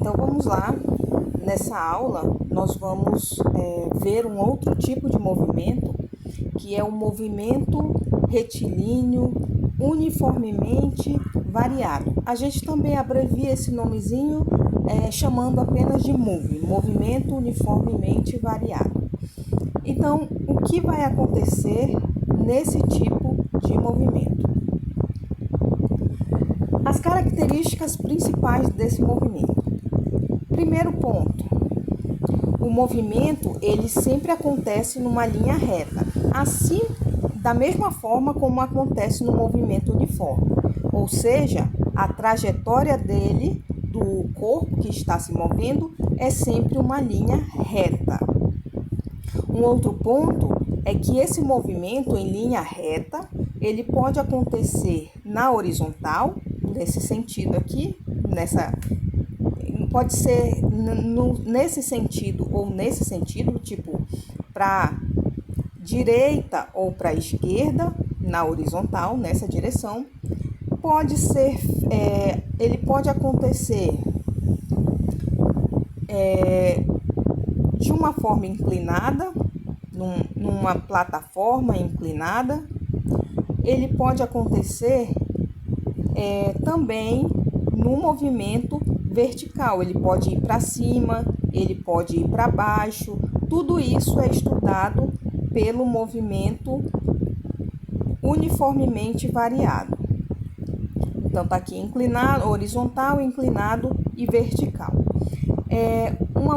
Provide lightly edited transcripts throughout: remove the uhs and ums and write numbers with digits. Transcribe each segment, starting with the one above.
Então vamos lá. Nessa aula nós vamos ver um outro tipo de movimento, que é o movimento retilíneo uniformemente variado. A gente também abrevia esse nomezinho chamando apenas de MUV, movimento uniformemente variado. Então, o que vai acontecer nesse tipo de movimento? As características principais desse movimento. Primeiro ponto, o movimento ele sempre acontece numa linha reta, assim da mesma forma como acontece no movimento uniforme, ou seja, a trajetória dele, do corpo que está se movendo, é sempre uma linha reta. Um outro ponto é que esse movimento em linha reta, ele pode acontecer na horizontal, nesse sentido aqui, pode ser nesse sentido ou nesse sentido, tipo para direita ou para esquerda, na horizontal, nessa direção. Pode ser, ele pode acontecer de uma forma inclinada, numa plataforma inclinada. Ele pode acontecer também no movimento vertical, ele pode ir para cima, ele pode ir para baixo. Tudo isso é estudado pelo movimento uniformemente variado. Então, está aqui inclinado, horizontal, inclinado e vertical. Um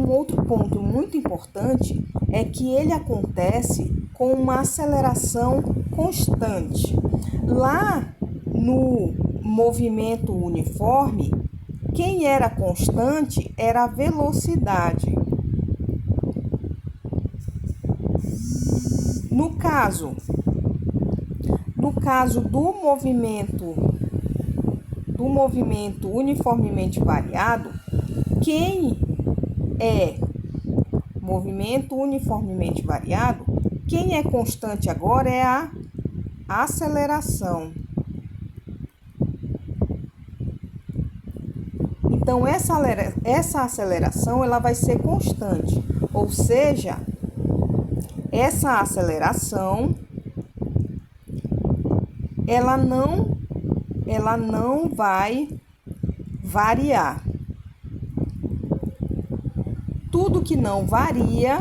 outro ponto muito importante é que ele acontece com uma aceleração constante. Lá no movimento uniforme, quem era constante era a velocidade. No caso do movimento uniformemente variado, quem é movimento uniformemente variado, quem é constante agora é a aceleração. Então, essa aceleração ela vai ser constante, ou seja, essa aceleração ela não vai variar. Tudo que não varia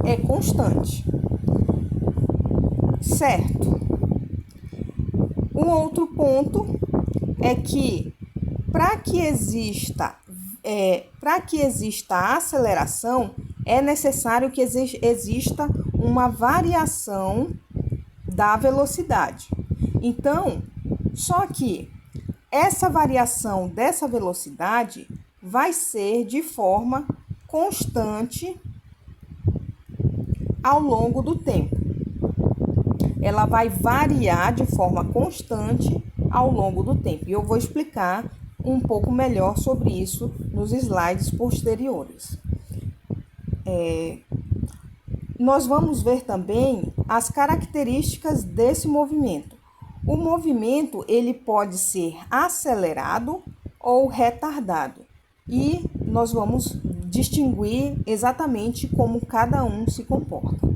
é constante, certo? Um outro ponto é que para que exista a aceleração, é necessário que exista uma variação da velocidade. Então, só que essa variação dessa velocidade vai ser de forma constante ao longo do tempo. Ela vai variar de forma constante ao longo do tempo. E eu vou explicar um pouco melhor sobre isso nos slides posteriores. Nós vamos ver também as características desse movimento. O movimento ele pode ser acelerado ou retardado. E nós vamos distinguir exatamente como cada um se comporta.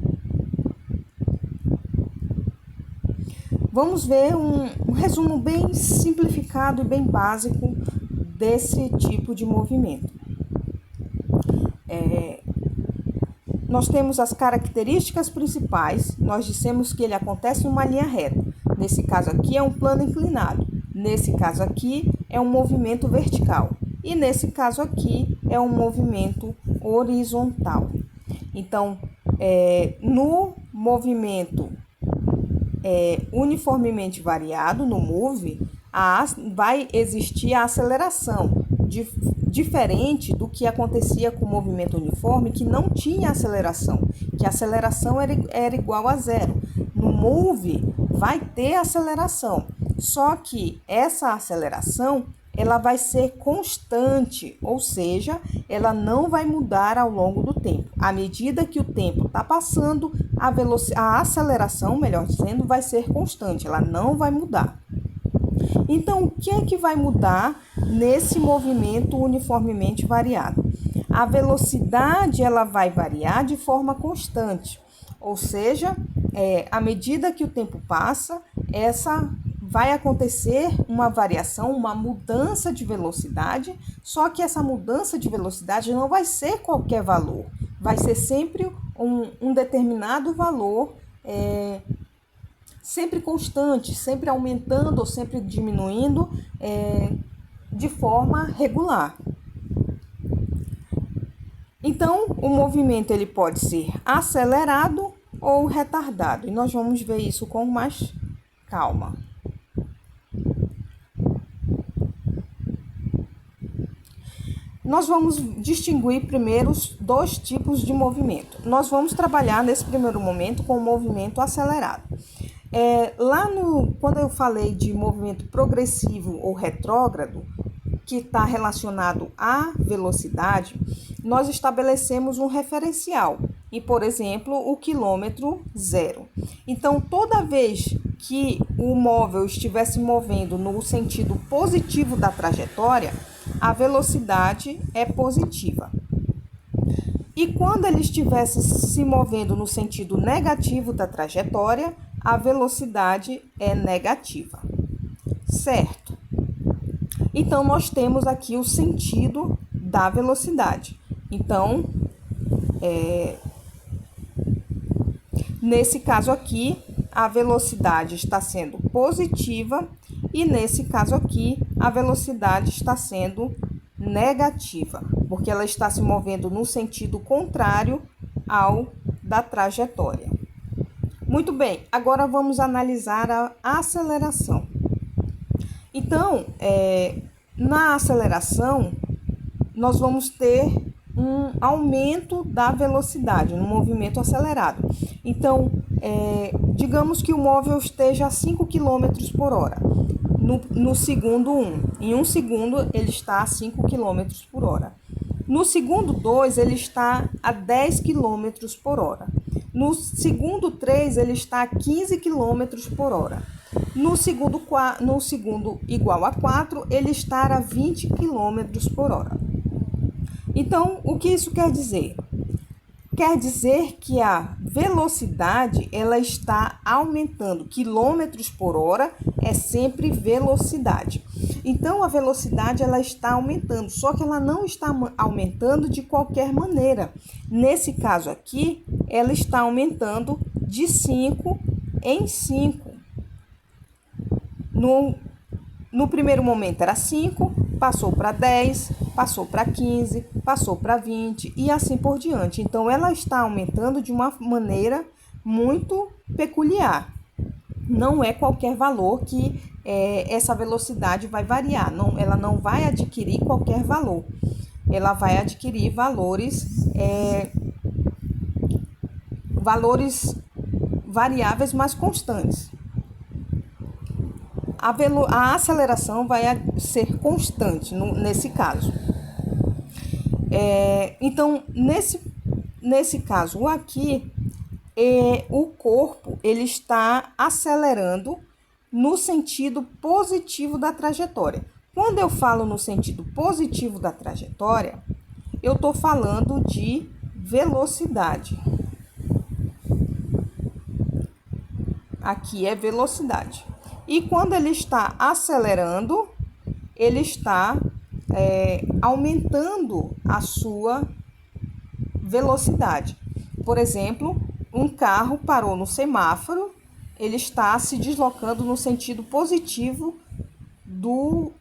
Vamos ver um resumo bem simplificado e bem básico desse tipo de movimento. Nós temos as características principais. Nós dissemos que ele acontece em uma linha reta. Nesse caso aqui é um plano inclinado. Nesse caso aqui é um movimento vertical. E nesse caso aqui é um movimento horizontal. Então, no movimento uniformemente variado, no MUV, vai existir a aceleração, diferente do que acontecia com o movimento uniforme, que não tinha aceleração, que a aceleração era igual a zero. No MUV vai ter aceleração, só que essa aceleração ela vai ser constante, ou seja, ela não vai mudar ao longo do tempo. À medida que o tempo está passando, a aceleração, melhor dizendo, vai ser constante, ela não vai mudar. Então, o que é que vai mudar nesse movimento uniformemente variado? A velocidade ela vai variar de forma constante, ou seja, à medida que o tempo passa, vai acontecer uma variação, uma mudança de velocidade, só que essa mudança de velocidade não vai ser qualquer valor, vai ser sempre um determinado valor, sempre constante, sempre aumentando ou sempre diminuindo de forma regular. Então, o movimento ele pode ser acelerado ou retardado, e nós vamos ver isso com mais calma. Nós vamos distinguir primeiro os dois tipos de movimento. Nós vamos trabalhar nesse primeiro momento com o movimento acelerado. Quando eu falei de movimento progressivo ou retrógrado, que está relacionado à velocidade, nós estabelecemos um referencial, e, por exemplo, o quilômetro zero. Então, toda vez que o móvel estiver se movendo no sentido positivo da trajetória, a velocidade é positiva. E quando ele estivesse se movendo no sentido negativo da trajetória, a velocidade é negativa. Certo? Então, nós temos aqui o sentido da velocidade. Então, nesse caso aqui, a velocidade está sendo positiva e nesse caso aqui, a velocidade está sendo negativa, porque ela está se movendo no sentido contrário ao da trajetória. Muito bem, agora vamos analisar a aceleração. Então, na aceleração, nós vamos ter um aumento da velocidade no movimento acelerado. Então, digamos que o móvel esteja a 5 km por hora. No segundo 1, em 1 segundo ele está a 5 km por hora. No segundo 2, ele está a 10 km por hora. No segundo 3, ele está a 15 km por hora. No segundo igual a 4, ele está a 20 km por hora. Então, o que isso quer dizer? Quer dizer que a velocidade ela está aumentando. Quilômetros por hora é sempre velocidade. Então, a velocidade ela está aumentando, só que ela não está aumentando de qualquer maneira. Nesse caso aqui, ela está aumentando de 5 em 5. No primeiro momento era 5, passou para 10, passou para 15, passou para 20 e assim por diante. Então, ela está aumentando de uma maneira muito peculiar. Não é qualquer valor que essa velocidade vai variar. Ela não vai adquirir qualquer valor. Ela vai adquirir valores variáveis, mas constantes. A aceleração vai ser constante nesse caso. Então, nesse caso aqui, o corpo ele está acelerando no sentido positivo da trajetória. Quando eu falo no sentido positivo da trajetória, eu estou falando de velocidade. Aqui é velocidade. E quando ele está acelerando, ele está aumentando a sua velocidade. Por exemplo, um carro parou no semáforo, ele está se deslocando no sentido positivo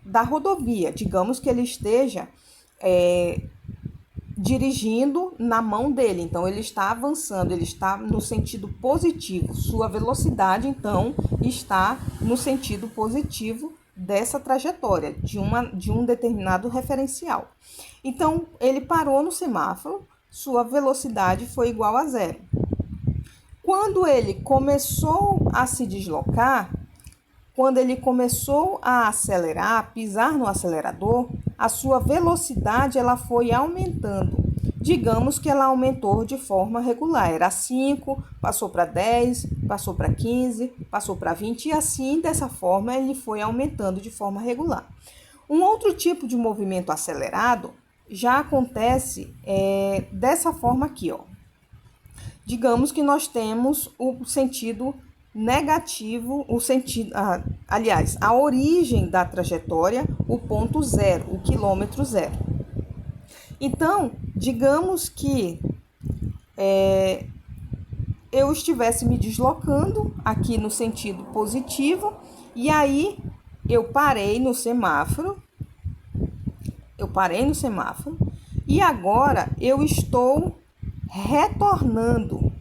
da rodovia. Digamos que ele esteja dirigindo na mão dele, então ele está avançando, ele está no sentido positivo. Sua velocidade, então, está no sentido positivo dessa trajetória, de um determinado referencial. Então, ele parou no semáforo, sua velocidade foi igual a 0. Quando ele começou a se deslocar, quando ele começou a acelerar, a pisar no acelerador, a sua velocidade ela foi aumentando. Digamos que ela aumentou de forma regular. Era 5, passou para 10, passou para 15, passou para 20 e assim, dessa forma, ele foi aumentando de forma regular. Um outro tipo de movimento acelerado já acontece dessa forma aqui, ó. Digamos que nós temos o sentido negativo, a origem da trajetória, o ponto zero, o quilômetro zero. Então, digamos que eu estivesse me deslocando aqui no sentido positivo e aí eu parei no semáforo e agora eu estou retornando.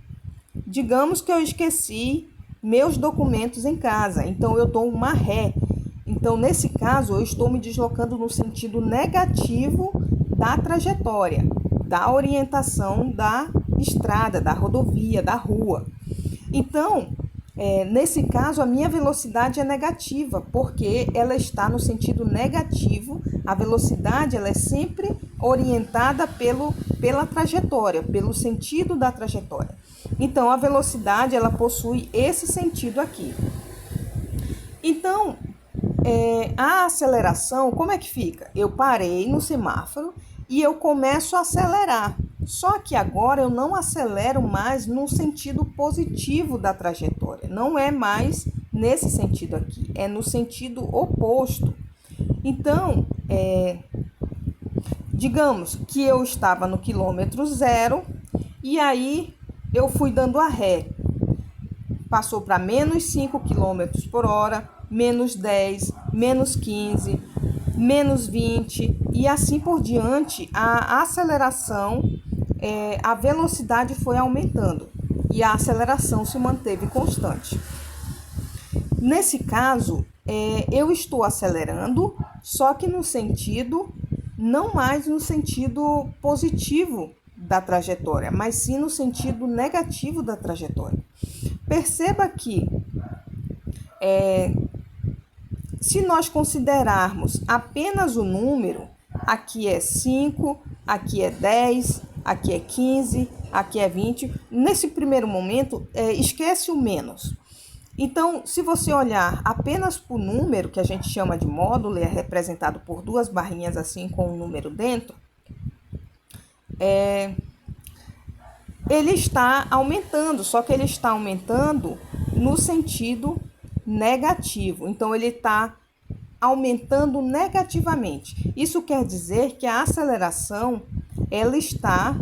Digamos que eu esqueci meus documentos em casa, então eu dou uma ré. Então, nesse caso, eu estou me deslocando no sentido negativo da trajetória, da orientação da estrada, da rodovia, da rua. Então, nesse caso, a minha velocidade é negativa, porque ela está no sentido negativo. A velocidade ela é sempre orientada pela trajetória, pelo sentido da trajetória. Então, a velocidade ela possui esse sentido aqui. Então, a aceleração, como é que fica? Eu parei no semáforo e eu começo a acelerar. Só que agora eu não acelero mais no sentido positivo da trajetória. Não é mais nesse sentido aqui, é no sentido oposto. Então, digamos que eu estava no quilômetro zero e aí eu fui dando a ré. Passou para menos 5 km por hora, menos 10, menos 15, menos 20 e assim por diante. A aceleração, a velocidade foi aumentando e a aceleração se manteve constante. Nesse caso, eu estou acelerando, só que no sentido, não mais no sentido positivo da trajetória, mas sim no sentido negativo da trajetória. Perceba que se nós considerarmos apenas o número, aqui é 5, aqui é 10, aqui é 15, aqui é 20, nesse primeiro momento, esquece o menos. Então, se você olhar apenas para o número, que a gente chama de módulo, é representado por duas barrinhas assim com um número dentro, ele está aumentando, só que ele está aumentando no sentido negativo. Então, ele está aumentando negativamente. Isso quer dizer que a aceleração, ela está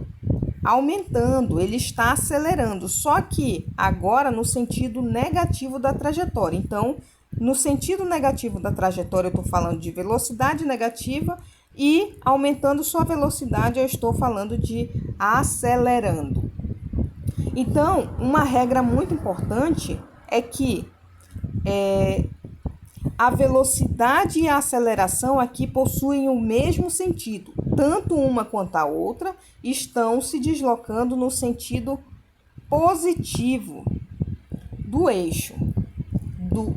aumentando, ele está acelerando, só que agora no sentido negativo da trajetória. Então, no sentido negativo da trajetória, eu estou falando de velocidade negativa e aumentando sua velocidade, eu estou falando de acelerando. Então, uma regra muito importante é que a velocidade e a aceleração aqui possuem o mesmo sentido. Tanto uma quanto a outra estão se deslocando no sentido positivo do eixo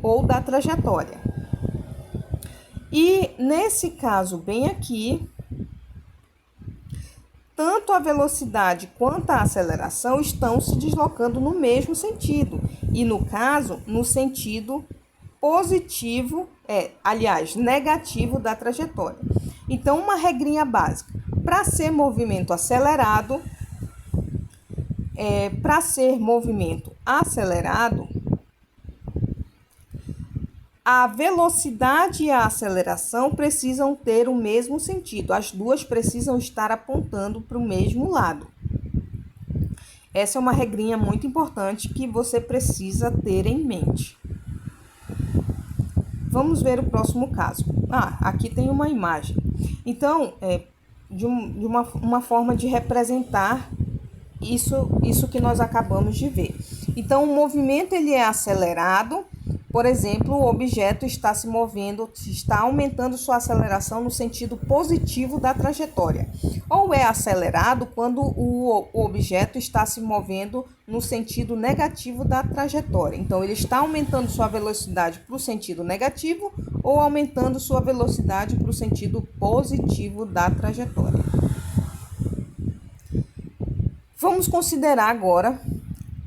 ou da trajetória. E nesse caso bem aqui, tanto a velocidade quanto a aceleração estão se deslocando no mesmo sentido. E no caso, no sentido positivo, negativo da trajetória. Então, uma regrinha básica. Para ser movimento acelerado, a velocidade e a aceleração precisam ter o mesmo sentido. As duas precisam estar apontando para o mesmo lado. Essa é uma regrinha muito importante que você precisa ter em mente. Vamos ver o próximo caso. Aqui tem uma imagem. Então, de uma forma de representar isso que nós acabamos de ver. Então, o movimento ele é acelerado. Por exemplo, o objeto está se movendo, está aumentando sua aceleração no sentido positivo da trajetória. Ou é acelerado quando o objeto está se movendo no sentido negativo da trajetória. Então, ele está aumentando sua velocidade para o sentido negativo ou aumentando sua velocidade para o sentido positivo da trajetória. Vamos considerar agora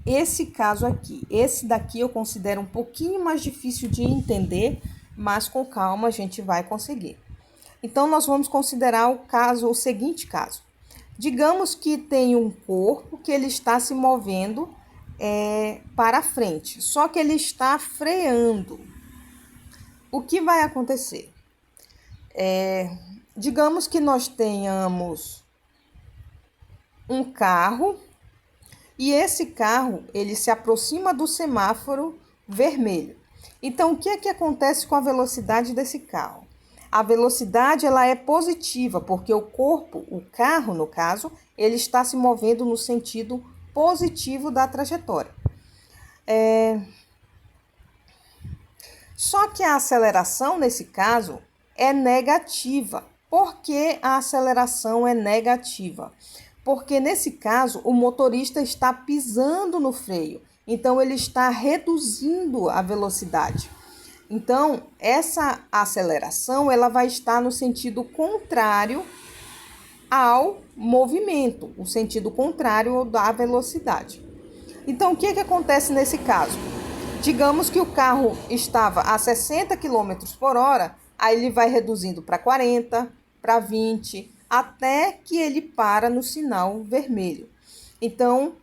esse caso aqui. Esse daqui eu considero um pouquinho mais difícil de entender, mas com calma a gente vai conseguir. Então, nós vamos considerar o seguinte caso. Digamos que tem um corpo que ele está se movendo para frente, só que ele está freando. O que vai acontecer? Digamos que nós tenhamos um carro e esse carro ele se aproxima do semáforo vermelho. Então, o que é que acontece com a velocidade desse carro? A velocidade ela é positiva, porque o carro, no caso, ele está se movendo no sentido positivo da trajetória. Só que a aceleração, nesse caso, é negativa. Por que a aceleração é negativa? Porque, nesse caso, o motorista está pisando no freio. Então, ele está reduzindo a velocidade. Então, essa aceleração ela vai estar no sentido contrário ao movimento, o sentido contrário da velocidade. Então, o que acontece nesse caso? Digamos que o carro estava a 60 km por hora, aí ele vai reduzindo para 40, para 20, até que ele para no sinal vermelho. Então,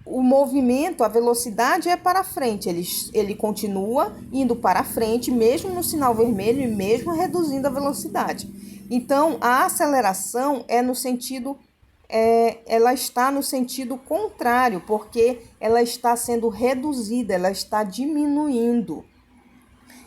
o movimento, a velocidade é para frente, ele continua indo para frente, mesmo no sinal vermelho e mesmo reduzindo a velocidade. Então, a aceleração é no sentido, ela está no sentido contrário, porque ela está sendo reduzida, ela está diminuindo.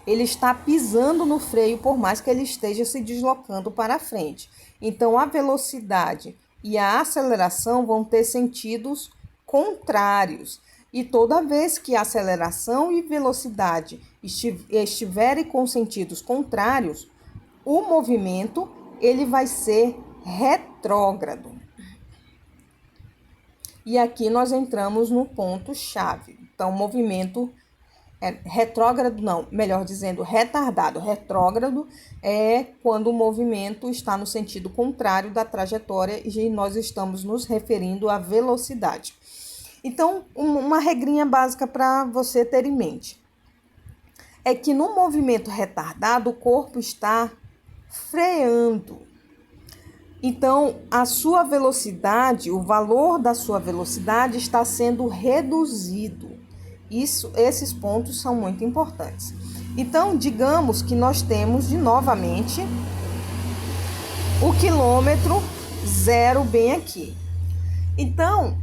Ele está pisando no freio, por mais que ele esteja se deslocando para frente. Então, a velocidade e a aceleração vão ter sentidos contrários. E toda vez que aceleração e velocidade estiverem com sentidos contrários, o movimento ele vai ser retrógrado. E aqui nós entramos no ponto-chave. Então, movimento retrógrado, não, melhor dizendo, retardado. Retrógrado é quando o movimento está no sentido contrário da trajetória e nós estamos nos referindo à velocidade. Então, uma regrinha básica para você ter em mente é que no movimento retardado o corpo está freando. Então, a sua velocidade, o valor da sua velocidade está sendo reduzido. Esses pontos são muito importantes. Então, digamos que nós temos novamente o quilômetro zero bem aqui. Então,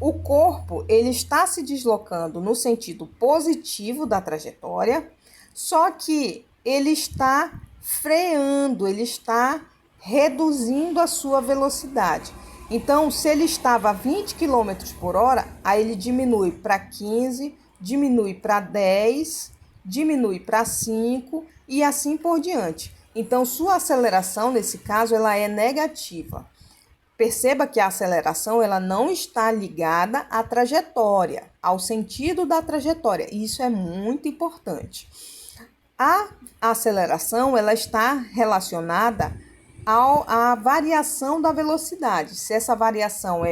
o corpo ele está se deslocando no sentido positivo da trajetória, só que ele está freando, ele está reduzindo a sua velocidade. Então, se ele estava a 20 km por hora, aí ele diminui para 15, diminui para 10, diminui para 5 e assim por diante. Então, sua aceleração, nesse caso, ela é negativa. Perceba que a aceleração ela não está ligada à trajetória, ao sentido da trajetória. Isso é muito importante. A aceleração ela está relacionada à variação da velocidade. Se essa variação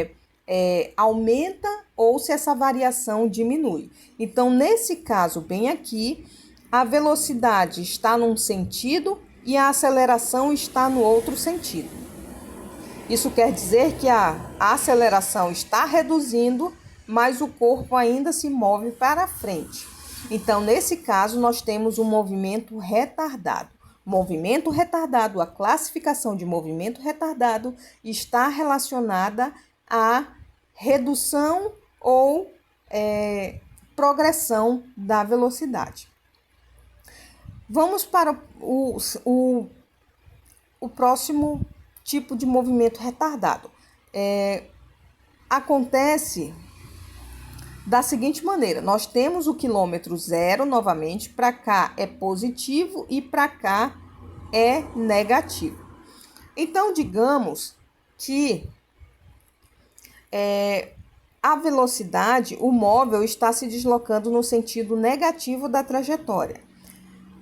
aumenta ou se essa variação diminui. Então, nesse caso, bem aqui, a velocidade está num sentido e a aceleração está no outro sentido. Isso quer dizer que a aceleração está reduzindo, mas o corpo ainda se move para frente. Então, nesse caso, nós temos um movimento retardado. Movimento retardado, a classificação de movimento retardado está relacionada à redução ou progressão da velocidade. Vamos para o próximo tipo de movimento retardado. Acontece da seguinte maneira: nós temos o quilômetro zero novamente, para cá é positivo e para cá é negativo. Então, digamos que a velocidade, o móvel está se deslocando no sentido negativo da trajetória,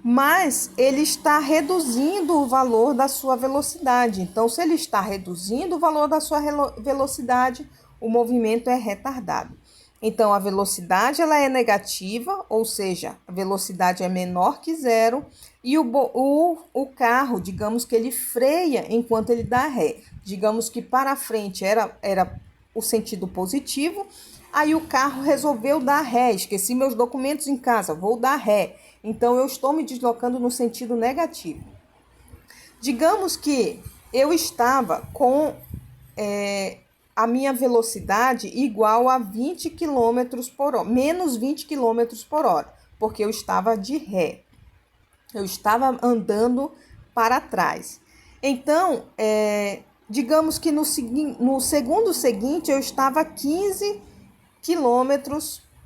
mas ele está reduzindo o valor da sua velocidade. Então, se ele está reduzindo o valor da sua velocidade, o movimento é retardado. Então, a velocidade ela é negativa, ou seja, a velocidade é menor que zero, e o carro, digamos que ele freia enquanto ele dá ré. Digamos que para frente era o sentido positivo, aí o carro resolveu dar ré. Esqueci meus documentos em casa, vou dar ré. Então, eu estou me deslocando no sentido negativo. Digamos que eu estava com a minha velocidade igual a 20 km por hora, menos 20 km por hora, porque eu estava de ré. Eu estava andando para trás. Então, digamos que no segundo seguinte eu estava a 15 km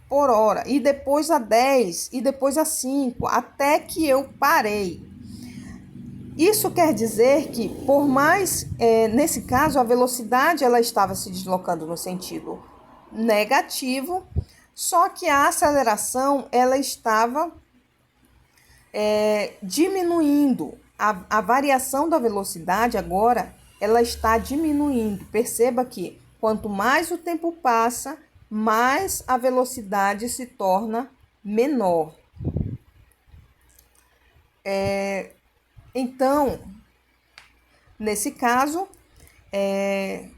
por hora, e depois a 10, e depois a 5, até que eu parei. Isso quer dizer que, por mais, nesse caso, a velocidade ela estava se deslocando no sentido negativo, só que a aceleração ela estava diminuindo. A variação da velocidade agora ela está diminuindo. Perceba que quanto mais o tempo passa, mais a velocidade se torna menor. Então, nesse caso,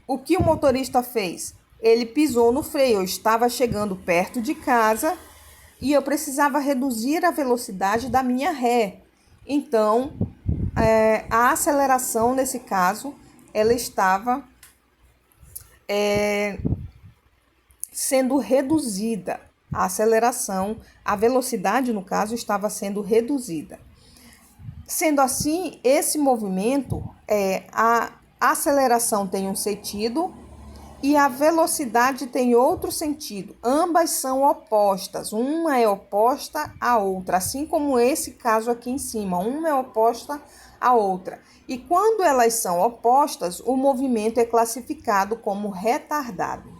o que o motorista fez? Ele pisou no freio. Eu estava chegando perto de casa e eu precisava reduzir a velocidade da minha ré. Então, a aceleração, nesse caso, ela estava sendo reduzida. A aceleração, a velocidade, no caso, estava sendo reduzida. Sendo assim, esse movimento, a aceleração tem um sentido e a velocidade tem outro sentido. Ambas são opostas, uma é oposta à outra, assim como esse caso aqui em cima, uma é oposta à outra. E quando elas são opostas, o movimento é classificado como retardado.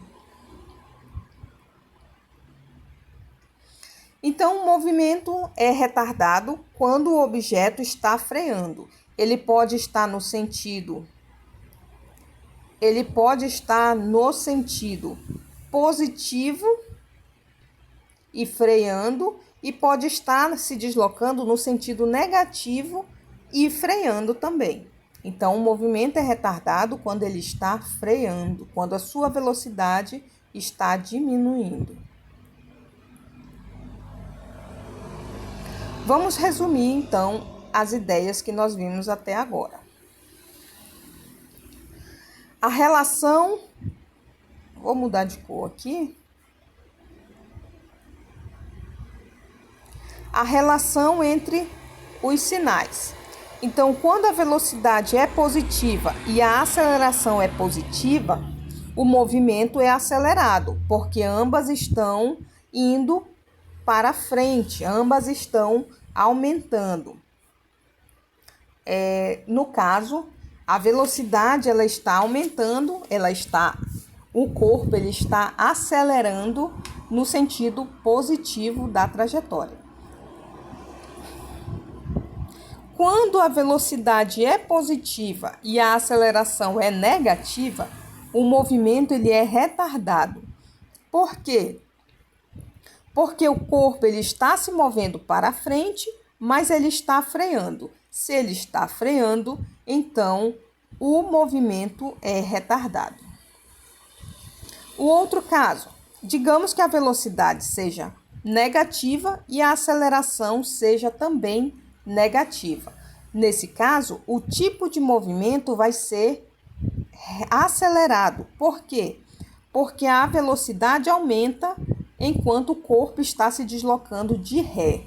Então, o movimento é retardado quando o objeto está freando. Ele pode estar no sentido positivo e freando, e pode estar se deslocando no sentido negativo e freando também. Então, o movimento é retardado quando ele está freando, quando a sua velocidade está diminuindo. Vamos resumir, então, as ideias que nós vimos até agora. A relação... Vou mudar de cor aqui. A relação entre os sinais. Então, quando a velocidade é positiva e a aceleração é positiva, o movimento é acelerado, porque ambas estão indo para frente, ambas estão aumentando. No caso, a velocidade ela está aumentando, o corpo ele está acelerando no sentido positivo da trajetória. Quando a velocidade é positiva e a aceleração é negativa, o movimento ele é retardado. Por quê? Porque o corpo ele está se movendo para frente, mas ele está freando. Se ele está freando, então o movimento é retardado. O outro caso, digamos que a velocidade seja negativa e a aceleração seja também negativa. Nesse caso, o tipo de movimento vai ser acelerado. Por quê? Porque a velocidade aumenta enquanto o corpo está se deslocando de ré.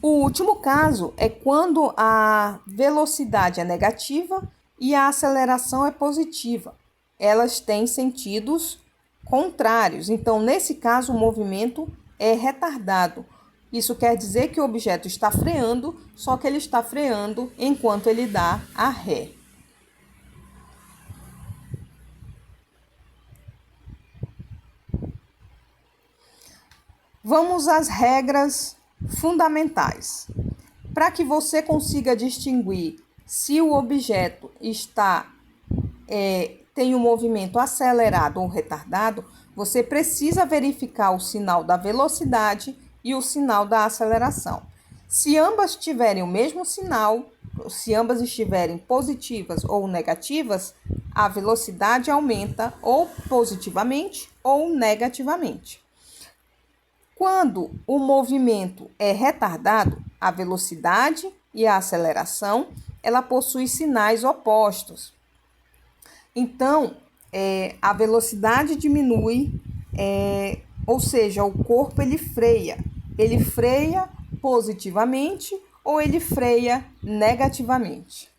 O último caso é quando a velocidade é negativa e a aceleração é positiva. Elas têm sentidos contrários. Então, nesse caso, o movimento é retardado. Isso quer dizer que o objeto está freando, só que ele está freando enquanto ele dá a ré. Vamos às regras fundamentais. Para que você consiga distinguir se o objeto está tem um movimento acelerado ou retardado, você precisa verificar o sinal da velocidade e o sinal da aceleração. Se ambas tiverem o mesmo sinal, se ambas estiverem positivas ou negativas, a velocidade aumenta ou positivamente ou negativamente. Quando o movimento é retardado, a velocidade e a aceleração, ela possui sinais opostos. Então, a velocidade diminui, ou seja, o corpo ele freia positivamente ou ele freia negativamente.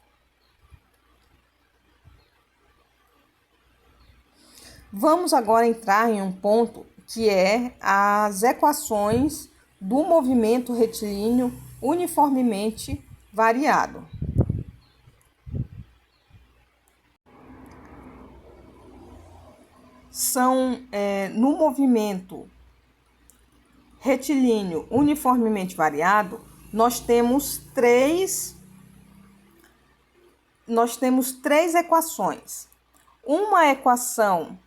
Vamos agora entrar em um ponto que é as equações do movimento retilíneo uniformemente variado. No movimento retilíneo uniformemente variado, nós temos três equações. Uma equação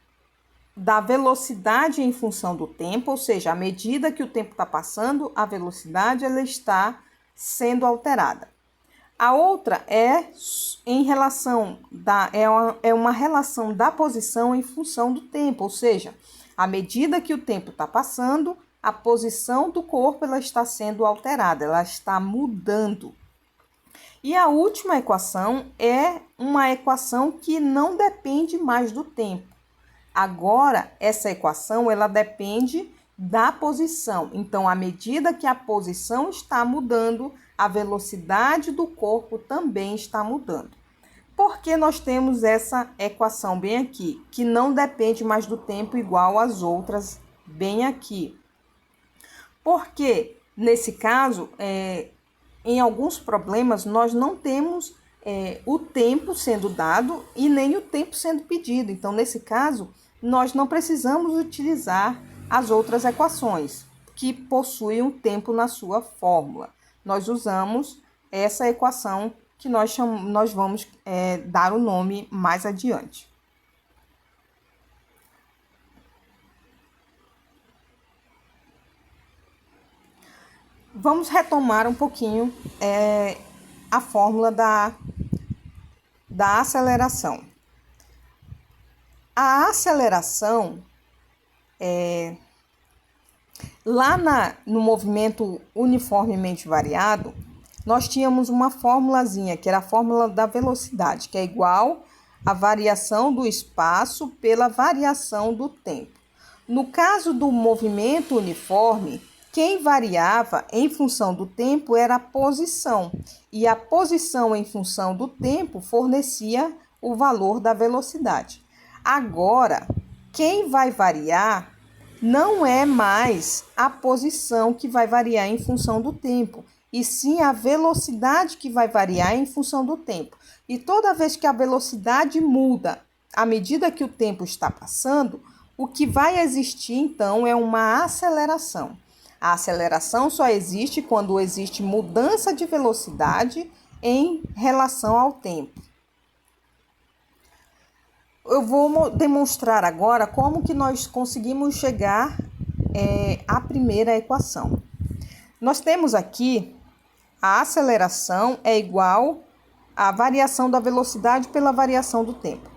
da velocidade em função do tempo, ou seja, à medida que o tempo está passando, a velocidade ela está sendo alterada. A outra é uma relação da posição em função do tempo, ou seja, à medida que o tempo está passando, a posição do corpo ela está sendo alterada, ela está mudando. E a última equação é uma equação que não depende mais do tempo. Agora, essa equação ela depende da posição. Então, à medida que a posição está mudando, a velocidade do corpo também está mudando. Por que nós temos essa equação bem aqui, que não depende mais do tempo igual às outras bem aqui? Porque, nesse caso, em alguns problemas, nós não temos o tempo sendo dado e nem o tempo sendo pedido. Então, nesse caso, nós não precisamos utilizar as outras equações que possuem o tempo na sua fórmula. Nós usamos essa equação que nós vamos dar o nome mais adiante. Vamos retomar um pouquinho a fórmula da aceleração. A aceleração, no movimento uniformemente variado, nós tínhamos uma formulazinha, que era a fórmula da velocidade, que é igual à variação do espaço pela variação do tempo. No caso do movimento uniforme, quem variava em função do tempo era a posição, e a posição em função do tempo fornecia o valor da velocidade. Agora, quem vai variar não é mais a posição que vai variar em função do tempo, e sim a velocidade que vai variar em função do tempo. E toda vez que a velocidade muda à medida que o tempo está passando, o que vai existir então é uma aceleração. A aceleração só existe quando existe mudança de velocidade em relação ao tempo. Eu vou demonstrar agora como que nós conseguimos chegar à primeira equação. Nós temos aqui a aceleração é igual à variação da velocidade pela variação do tempo.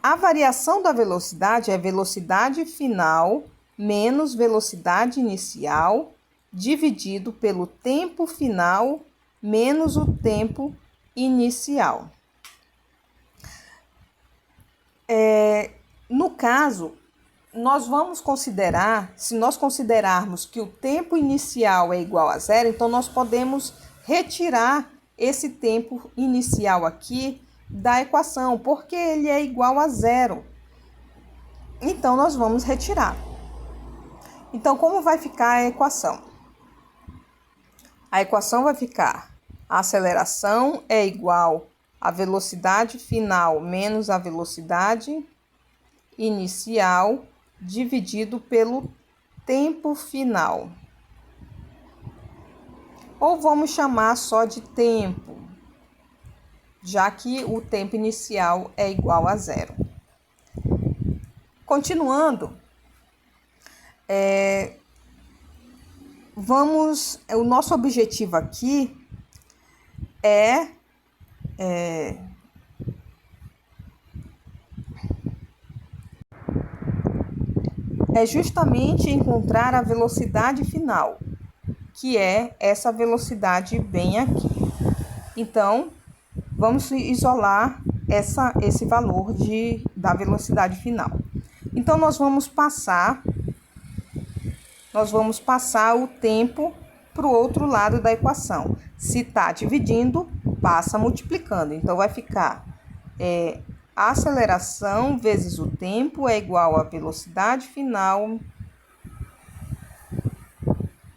A variação da velocidade é velocidade final menos velocidade inicial dividido pelo tempo final menos o tempo inicial. No caso, nós vamos considerar, se nós considerarmos que o tempo inicial é igual a zero, então nós podemos retirar esse tempo inicial aqui da equação, porque ele é igual a zero. Então, nós vamos retirar. Então, como vai ficar a equação? A equação vai ficar: a aceleração é igual à velocidade final menos a velocidade inicial dividido pelo tempo final. Ou vamos chamar só de tempo, já que o tempo inicial é igual a zero. Continuando, o nosso objetivo aqui é justamente encontrar a velocidade final, que é essa velocidade bem aqui. Então, vamos isolar esse valor da velocidade final. Então, nós vamos passar o tempo para o outro lado da equação. Se está dividindo, passa multiplicando. Então, vai ficar a aceleração vezes o tempo é igual à velocidade final.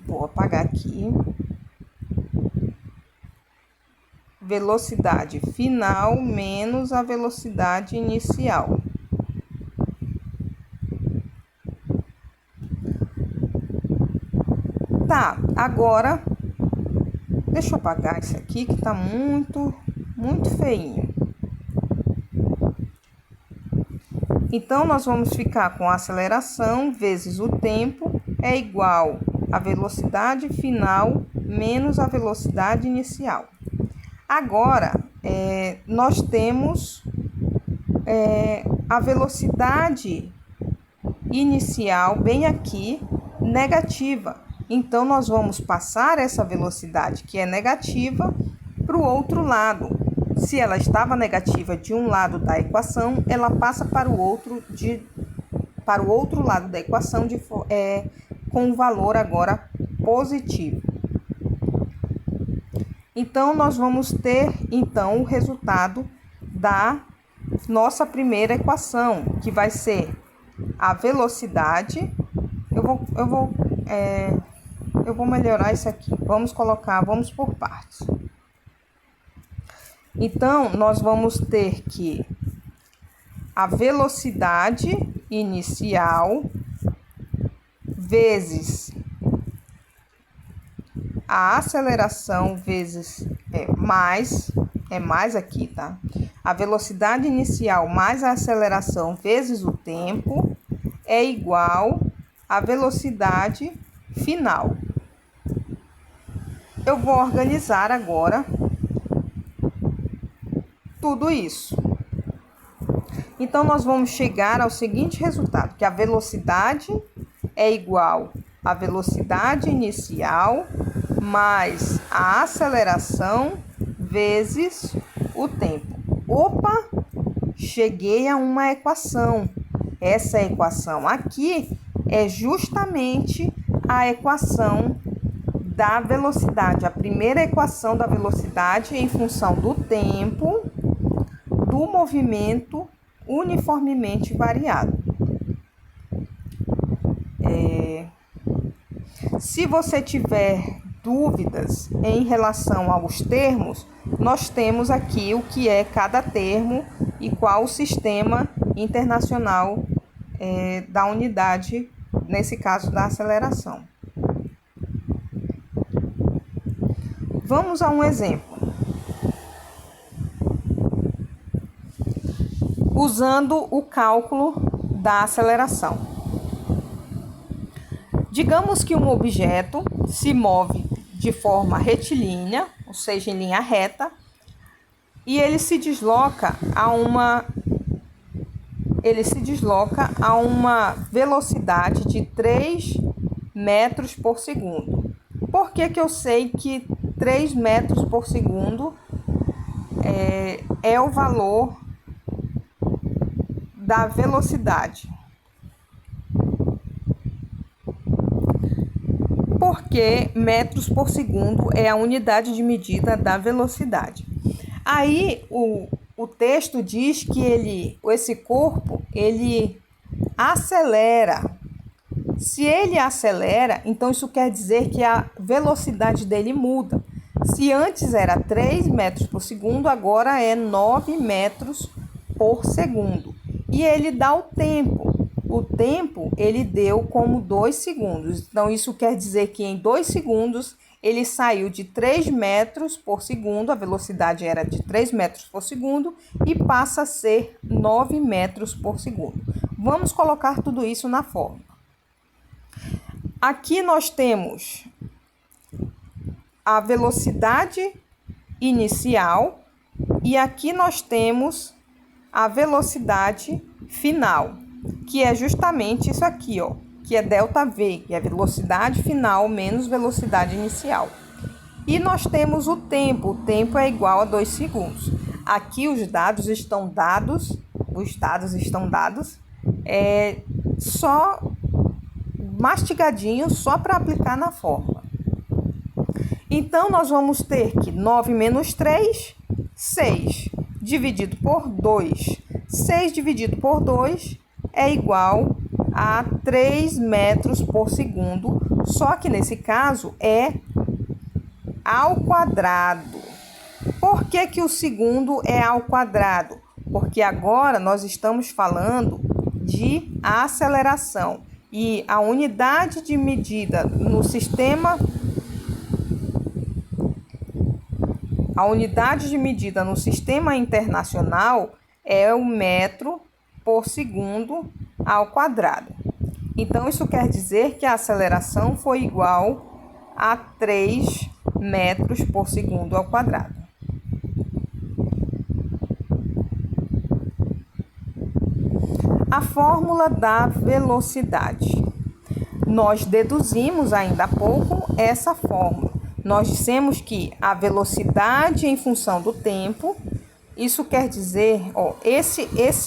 Vou apagar aqui. Velocidade final menos a velocidade inicial. Tá, agora deixa eu apagar isso aqui que tá muito feinho. Então, nós vamos ficar com a aceleração vezes o tempo é igual a velocidade final menos a velocidade inicial. Agora, nós temos a velocidade inicial bem aqui negativa. Então, nós vamos passar essa velocidade que é negativa para o outro lado. Se ela estava negativa de um lado da equação, ela passa para o outro lado da equação com o valor agora positivo. Então, nós vamos ter o resultado da nossa primeira equação, que vai ser a velocidade. Eu vou melhorar isso aqui. Vamos por partes. Então, nós vamos ter que a velocidade inicial vezes a aceleração vezes mais aqui, tá? A velocidade inicial mais a aceleração vezes o tempo é igual à velocidade final. Eu vou organizar agora tudo isso. Então, nós vamos chegar ao seguinte resultado, que a velocidade é igual à velocidade inicial mais a aceleração vezes o tempo. Opa, cheguei a uma equação. Essa equação aqui é justamente a equação da velocidade, a primeira equação da velocidade em função do tempo do movimento uniformemente variado. Se você tiver dúvidas em relação aos termos, nós temos aqui o que é cada termo e qual o sistema internacional da unidade, nesse caso da aceleração. Vamos a um exemplo. Usando o cálculo da aceleração. Digamos que um objeto se move de forma retilínea, ou seja, em linha reta, e ele se desloca a uma velocidade de 3 metros por segundo. Por que eu sei que 3 metros por segundo é o valor da velocidade? Porque metros por segundo é a unidade de medida da velocidade. Aí o texto diz que esse corpo acelera. Se ele acelera, então isso quer dizer que a velocidade dele muda. Se antes era 3 metros por segundo, agora é 9 metros por segundo. E ele dá o tempo. O tempo ele deu como 2 segundos. Então, isso quer dizer que em 2 segundos ele saiu de 3 metros por segundo, a velocidade era de 3 metros por segundo e passa a ser 9 metros por segundo. Vamos colocar tudo isso na fórmula. Aqui nós temos a velocidade inicial e aqui nós temos a velocidade final, que é justamente isso aqui, ó, que é ΔV, que é velocidade final menos velocidade inicial. E nós temos o tempo é igual a 2 segundos. Aqui os dados estão dados, só mastigadinho, só para aplicar na fórmula. Então, nós vamos ter que 9 menos 3, 6, dividido por 2. 6 dividido por 2 é igual a 3 metros por segundo, só que nesse caso é ao quadrado. Por que que o segundo é ao quadrado? Porque agora nós estamos falando de aceleração e a unidade de medida no sistema internacional é o metro por segundo ao quadrado. Então, isso quer dizer que a aceleração foi igual a 3 metros por segundo ao quadrado. A fórmula da velocidade. Nós deduzimos ainda há pouco essa fórmula. Nós dissemos que a velocidade em função do tempo, isso quer dizer, ó, esse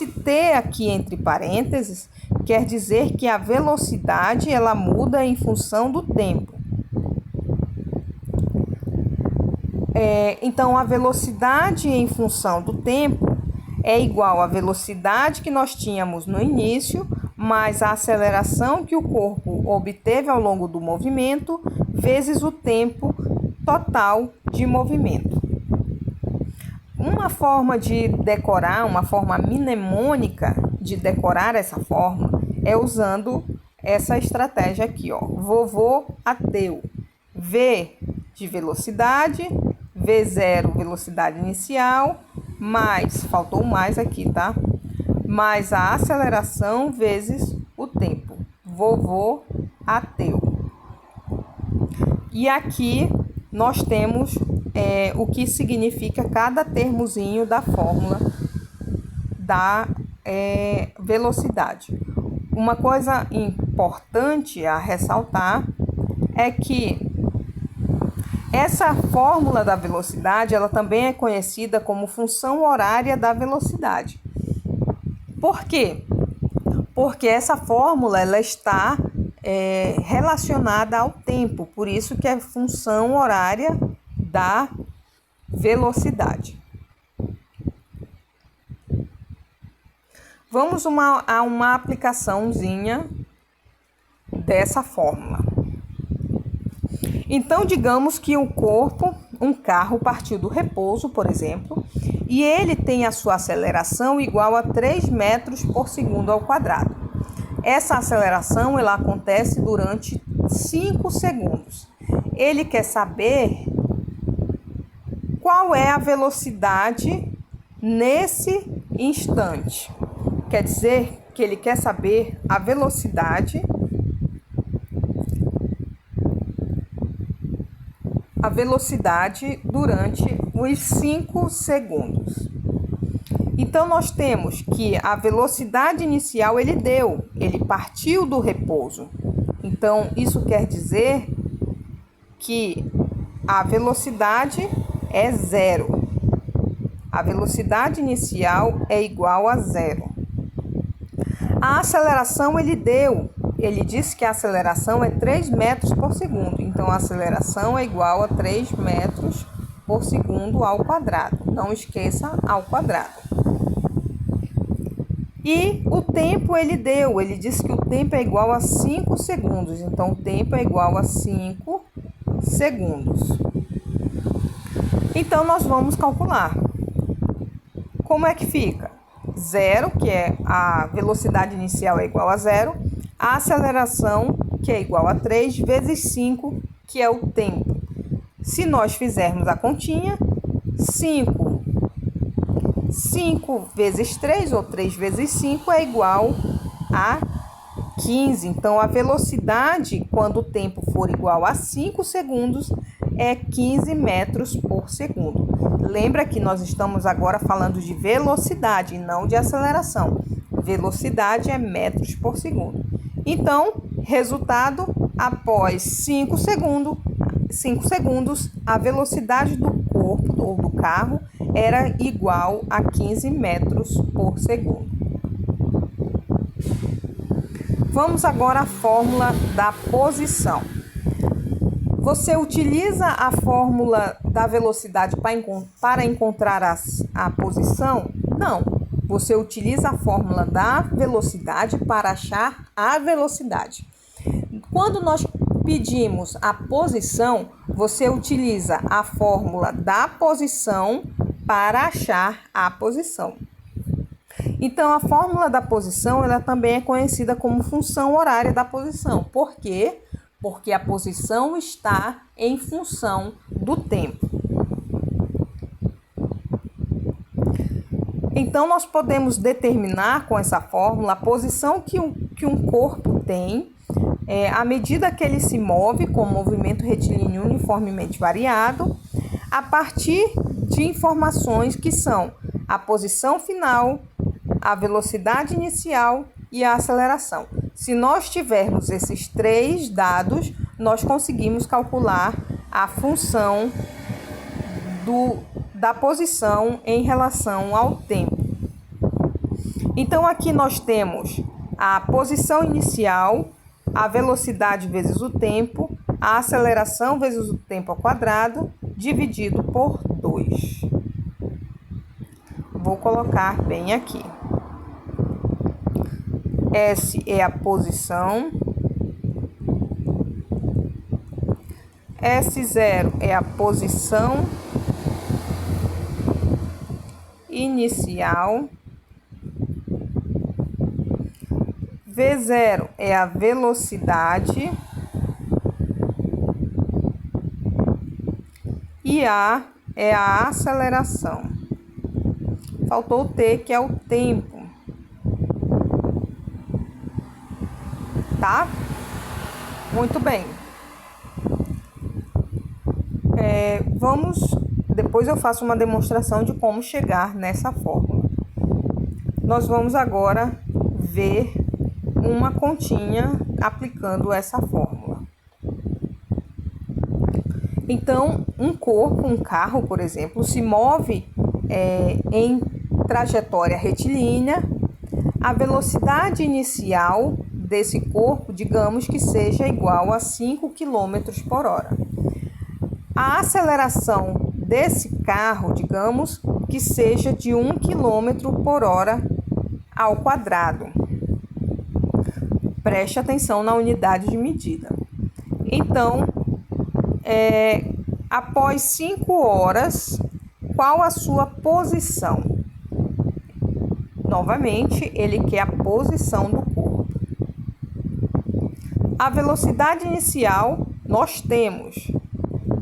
T aqui entre parênteses, quer dizer que a velocidade ela muda em função do tempo. Então, a velocidade em função do tempo é igual à velocidade que nós tínhamos no início, mais a aceleração que o corpo obteve ao longo do movimento, vezes o tempo total de movimento. Uma forma de decorar, uma forma mnemônica de decorar essa fórmula é usando essa estratégia aqui, ó. Vovô ateu. V de velocidade, V0 velocidade inicial, mais, faltou um mais aqui, tá? Mais a aceleração vezes o tempo. Vovô ateu. E aqui nós temos o que significa cada termozinho da fórmula da velocidade. Uma coisa importante a ressaltar é que essa fórmula da velocidade, ela também é conhecida como função horária da velocidade. Por quê? Porque essa fórmula ela está relacionada ao tempo, por isso que é função horária da velocidade. Vamos a uma aplicaçãozinha dessa fórmula. Então, digamos que um carro partiu do repouso, por exemplo, e ele tem a sua aceleração igual a 3 metros por segundo ao quadrado. Essa aceleração ela acontece durante 5 segundos. Ele quer saber qual é a velocidade nesse instante. Quer dizer que ele quer saber a velocidade durante os 5 segundos. Então, nós temos que a velocidade inicial ele partiu do repouso. Então, isso quer dizer que a velocidade é 0. A velocidade inicial é igual a 0. A aceleração ele disse que a aceleração é 3 metros por segundo. Então, a aceleração é igual a 3 metros por segundo ao quadrado. Não esqueça, ao quadrado. E o tempo ele disse que o tempo é igual a 5 segundos. Então, o tempo é igual a 5 segundos. Então, nós vamos calcular. Como é que fica? 0, que é a velocidade inicial é igual a 0. A aceleração, que é igual a 3, vezes 5, que é o tempo. Se nós fizermos a continha, 5 vezes 3 ou 3 vezes 5 é igual a 15. Então, a velocidade, quando o tempo for igual a 5 segundos, é 15 metros por segundo. Lembra que nós estamos agora falando de velocidade e não de aceleração. Velocidade é metros por segundo. Então, resultado, após 5 segundos, a velocidade do corpo ou do carro era igual a 15 metros por segundo. Vamos agora à fórmula da posição. Você utiliza a fórmula da velocidade para encontrar a posição? Não. Você utiliza a fórmula da velocidade para achar a velocidade. Quando nós pedimos a posição, você utiliza a fórmula da posição para achar a posição. Então, a fórmula da posição ela também é conhecida como função horária da posição. Por quê? Porque a posição está em função do tempo. Então, nós podemos determinar com essa fórmula a posição que um corpo tem à medida que ele se move com movimento retilíneo uniformemente variado, a partir de informações que são a posição final, a velocidade inicial e a aceleração. Se nós tivermos esses 3 dados, nós conseguimos calcular a função da posição em relação ao tempo. Então, aqui nós temos a posição inicial, a velocidade vezes o tempo, a aceleração vezes o tempo ao quadrado, dividido por 2. Vou colocar bem aqui. S é a posição, S0 é a posição inicial, V0 é a velocidade e A é a aceleração. Faltou o T, que é o tempo. Tá? Muito bem. Depois eu faço uma demonstração de como chegar nessa fórmula. Nós vamos agora ver uma continha aplicando essa fórmula. Então, um carro, por exemplo, se move em trajetória retilínea. A velocidade inicial desse corpo, digamos que seja igual a 5 km por hora. A aceleração desse carro, digamos que seja de 1 km por hora ao quadrado. Preste atenção na unidade de medida. Então, após 5 horas, qual a sua posição? Novamente, ele quer a posição do corpo. A velocidade inicial, nós temos...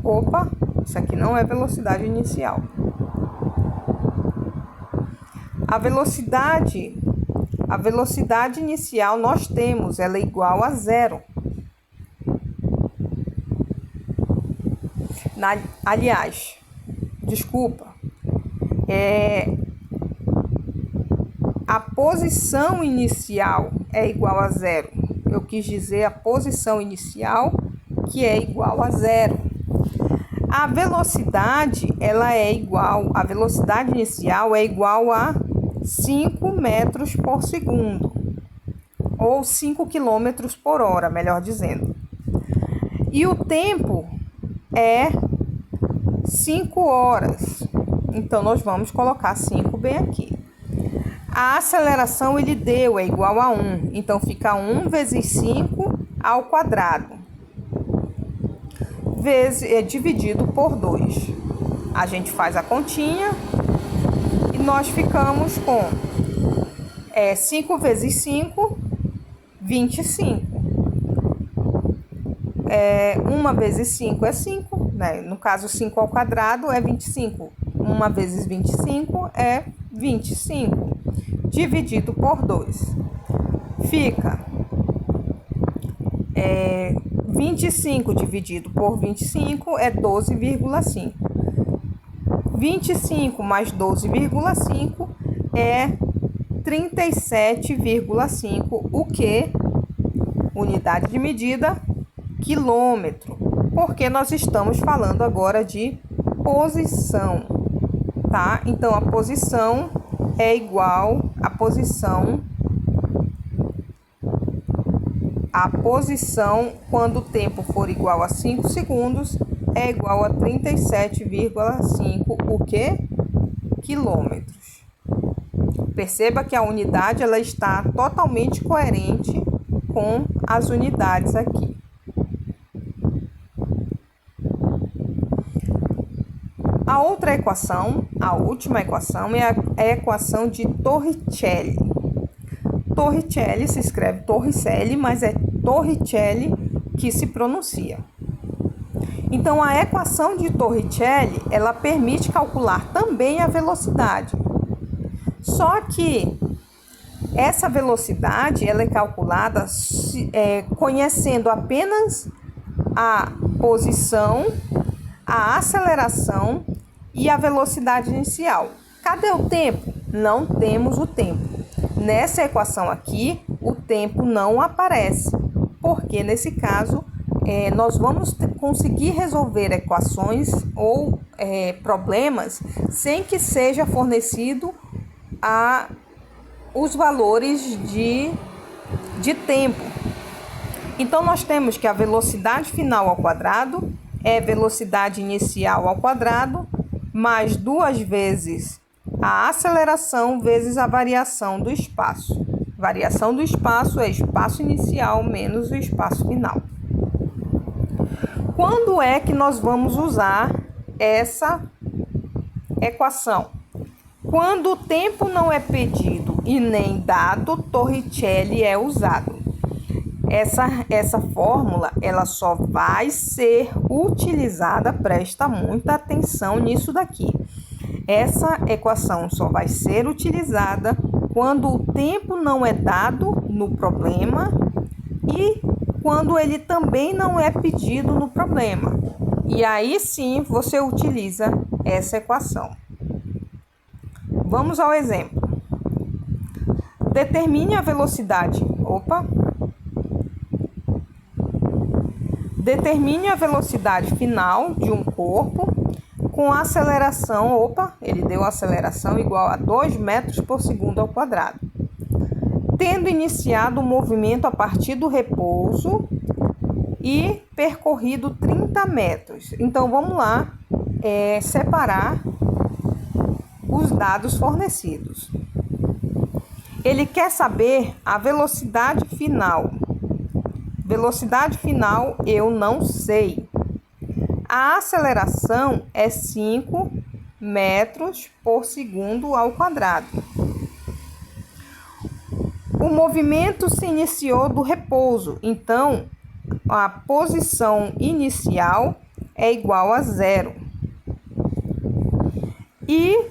Opa, isso aqui não é velocidade inicial. A velocidade inicial nós temos, ela é igual a 0. Aliás, desculpa, a posição inicial é igual a 0. Eu quis dizer a posição inicial, que é igual a 0. A velocidade, a velocidade inicial é igual a 5 metros por segundo, ou 5 km por hora, melhor dizendo. E o tempo é 5 horas. Então, nós vamos colocar 5 bem aqui. A aceleração ele deu, é igual a 1. Então, fica 1 vezes 5 ao quadrado. Dividido por 2. A gente faz a continha e nós ficamos com 5 vezes 5, 25. 1 vezes 5 é 5, né? No caso, 5 ao quadrado é 25. 1 vezes 25 é 25. Dividido por 2. Fica 25 dividido por 25 é 12,5. 25 mais 12,5 é 37,5, o que? Unidade de medida, quilômetro. Porque nós estamos falando agora de posição, tá? Então, a posição é igual à posição, quando o tempo for igual a 5 segundos, é igual a 37,5, o que? Quilômetros. Perceba que a unidade ela está totalmente coerente com as unidades aqui. A outra equação, a última equação, é a equação de Torricelli. Torricelli se escreve Torricelli, mas é Torricelli que se pronuncia. Então, a equação de Torricelli, ela permite calcular também a velocidade. Só que essa velocidade, ela é calculada conhecendo apenas a posição, a aceleração e a velocidade inicial. Cadê o tempo? Não temos o tempo. Nessa equação aqui, o tempo não aparece, porque nesse caso, nós vamos conseguir resolver equações ou problemas sem que seja fornecido os valores de tempo. Então, nós temos que a velocidade final ao quadrado é velocidade inicial ao quadrado, mais 2 vezes a aceleração vezes a variação do espaço. Variação do espaço é espaço inicial menos o espaço final. Quando é que nós vamos usar essa equação? Quando o tempo não é pedido e nem dado, Torricelli é usado. Essa fórmula, ela só vai ser utilizada, presta muita atenção nisso daqui. Essa equação só vai ser utilizada quando o tempo não é dado no problema e quando ele também não é pedido no problema. E aí sim você utiliza essa equação. Vamos ao exemplo. Determine a velocidade. Determine a velocidade final de um corpo com a aceleração, ele deu a aceleração igual a 2 metros por segundo ao quadrado. Tendo iniciado o movimento a partir do repouso e percorrido 30 metros. Então, vamos lá separar os dados fornecidos. Ele quer saber a velocidade final. Velocidade final eu não sei. A aceleração é 5 metros por segundo ao quadrado. O movimento se iniciou do repouso, então a posição inicial é igual a 0. E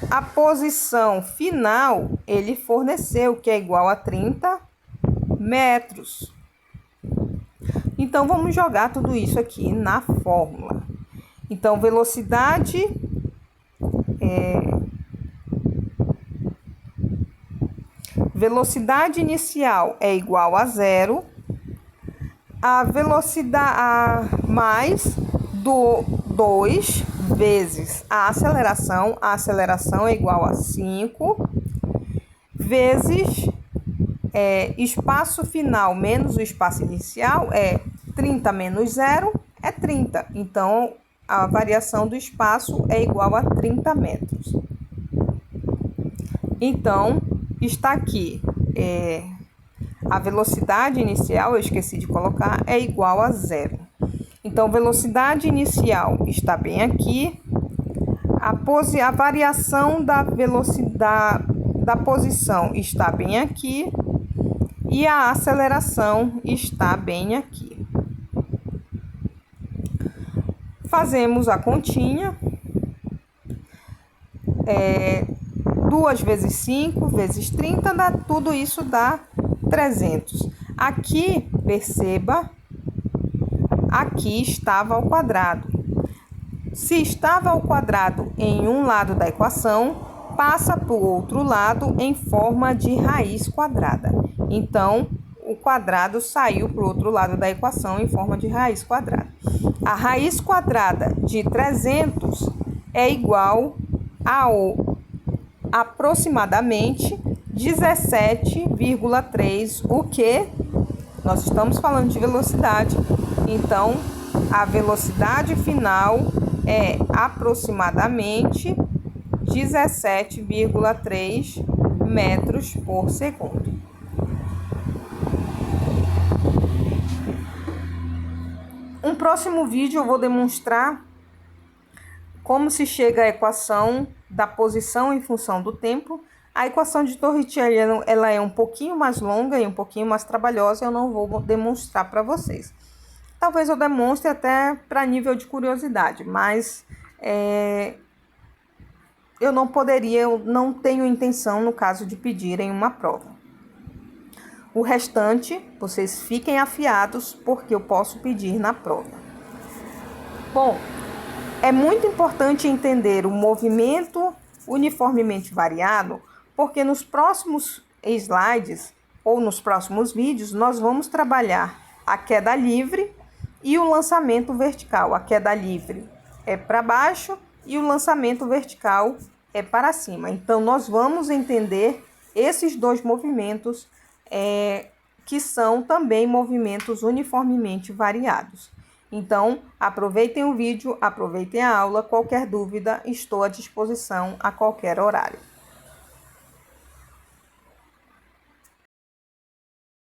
a posição final ele forneceu, que é igual a 30 metros. Então, vamos jogar tudo isso aqui na fórmula. Então, velocidade inicial é igual a 0. A velocidade mais do 2 vezes a aceleração é igual a 5, vezes espaço final menos o espaço inicial é 30 menos 0 é 30. Então, a variação do espaço é igual a 30 metros. Então, está aqui a velocidade inicial, eu esqueci de colocar, é igual a 0. Então, velocidade inicial está bem aqui. A variação da velocidade da posição está bem aqui. E a aceleração está bem aqui. Fazemos a continha. 2 vezes 5 vezes 30, tudo isso dá 300. Aqui, perceba, aqui estava ao quadrado. Se estava ao quadrado em um lado da equação, passa para o outro lado em forma de raiz quadrada. Então, o quadrado saiu para o outro lado da equação em forma de raiz quadrada. A raiz quadrada de 300 é igual ao aproximadamente 17,3, o que? Nós estamos falando de velocidade, então a velocidade final é aproximadamente 17,3 metros por segundo. Um próximo vídeo eu vou demonstrar como se chega à equação da posição em função do tempo. A equação de Torricelli ela é um pouquinho mais longa e um pouquinho mais trabalhosa, eu não vou demonstrar para vocês. Talvez eu demonstre até para nível de curiosidade, mas eu não tenho intenção no caso de pedirem uma prova. O restante, vocês fiquem afiados, porque eu posso pedir na prova. Bom, é muito importante entender o movimento uniformemente variado, porque nos próximos slides ou nos próximos vídeos nós vamos trabalhar a queda livre e o lançamento vertical. A queda livre é para baixo e o lançamento vertical é para cima. Então, nós vamos entender esses dois movimentos que são também movimentos uniformemente variados. Então, aproveitem o vídeo, aproveitem a aula. Qualquer dúvida, estou à disposição a qualquer horário.